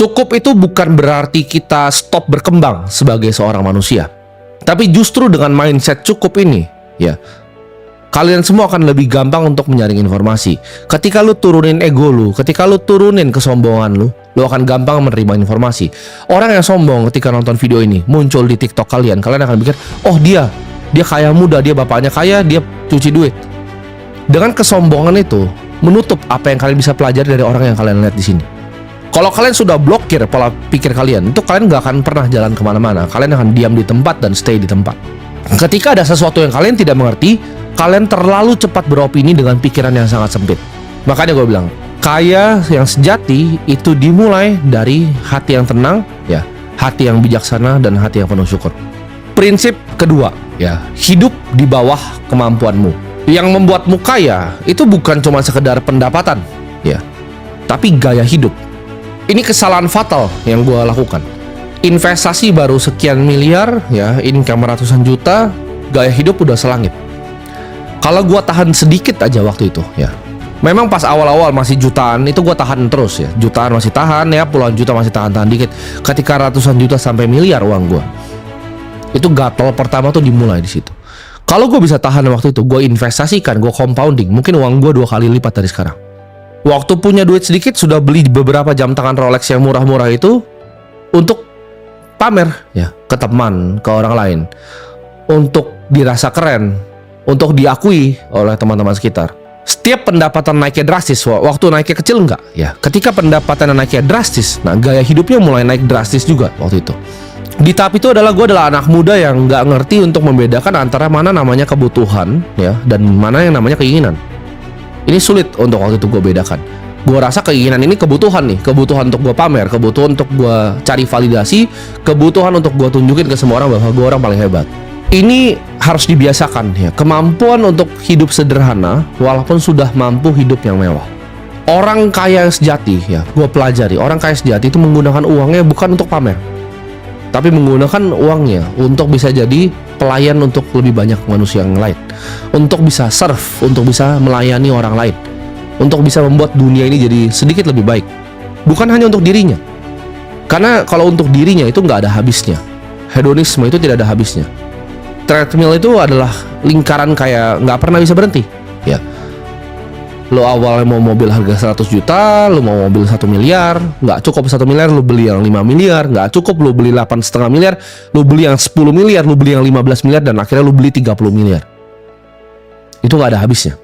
Cukup itu bukan berarti kita stop berkembang sebagai seorang manusia. Tapi justru dengan mindset cukup ini, ya, kalian semua akan lebih gampang untuk menyaring informasi. Ketika lu turunin ego lu, ketika lu turunin kesombongan lu akan gampang menerima informasi. Orang yang sombong ketika nonton video ini muncul di TikTok kalian akan pikir, oh dia kaya muda, dia bapaknya kaya, dia cuci duit. Dengan kesombongan itu menutup apa yang kalian bisa pelajari dari orang yang kalian lihat di sini. Kalau kalian sudah blokir pola pikir kalian, itu kalian gak akan pernah jalan kemana-mana. Kalian akan diam di tempat dan stay di tempat. Ketika ada sesuatu yang kalian tidak mengerti, kalian terlalu cepat beropini dengan pikiran yang sangat sempit. Makanya gue bilang, kaya yang sejati itu dimulai dari hati yang tenang, ya, hati yang bijaksana dan hati yang penuh syukur. Prinsip kedua, ya, hidup di bawah kemampuanmu. Yang membuatmu kaya itu bukan cuma sekedar pendapatan, ya, tapi gaya hidup. Ini kesalahan fatal yang gue lakukan. Investasi baru sekian miliar, ya, income ratusan juta, gaya hidup udah selangit. Kalau gue tahan sedikit aja waktu itu, ya, memang pas awal-awal masih jutaan itu gue tahan terus, ya, jutaan masih tahan, ya, puluhan juta masih tahan dikit. Ketika ratusan juta sampai miliar uang gue, itu gatel pertama tuh dimulai di situ. Kalau gue bisa tahan waktu itu, gue investasikan, gue compounding, mungkin uang gue 2 kali lipat dari sekarang. Waktu punya duit sedikit sudah beli beberapa jam tangan Rolex yang murah-murah itu untuk pamer, ya, ke teman, ke orang lain, untuk dirasa keren, untuk diakui oleh teman-teman sekitar. Setiap pendapatan naiknya drastis, waktu naiknya kecil enggak, ya. Ketika pendapatan naiknya drastis, nah gaya hidupnya mulai naik drastis juga waktu itu. Di tahap itu gue adalah anak muda yang nggak ngerti untuk membedakan antara mana namanya kebutuhan, ya, dan mana yang namanya keinginan. Ini sulit untuk waktu itu gue bedakan. Gue rasa keinginan ini kebutuhan nih, kebutuhan untuk gue pamer, kebutuhan untuk gue cari validasi, kebutuhan untuk gue tunjukin ke semua orang bahwa gue orang paling hebat. Ini harus dibiasakan, ya, kemampuan untuk hidup sederhana walaupun sudah mampu hidup yang mewah. Orang kaya yang sejati, ya, gue pelajari, orang kaya sejati itu menggunakan uangnya bukan untuk pamer, tapi menggunakan uangnya untuk bisa jadi pelayan untuk lebih banyak manusia yang lain, untuk bisa serve, untuk bisa melayani orang lain, untuk bisa membuat dunia ini jadi sedikit lebih baik. Bukan hanya untuk dirinya, karena kalau untuk dirinya itu nggak ada habisnya. Hedonisme itu tidak ada habisnya. Treadmill itu adalah lingkaran kayak nggak pernah bisa berhenti, ya. Lo awalnya mau mobil harga 100 juta, lo mau mobil 1 miliar, nggak cukup 1 miliar, lo beli yang 5 miliar, nggak cukup, lo beli 8,5 miliar, lo beli yang 10 miliar, lo beli yang 15 miliar, dan akhirnya lo beli 30 miliar. Itu nggak ada habisnya.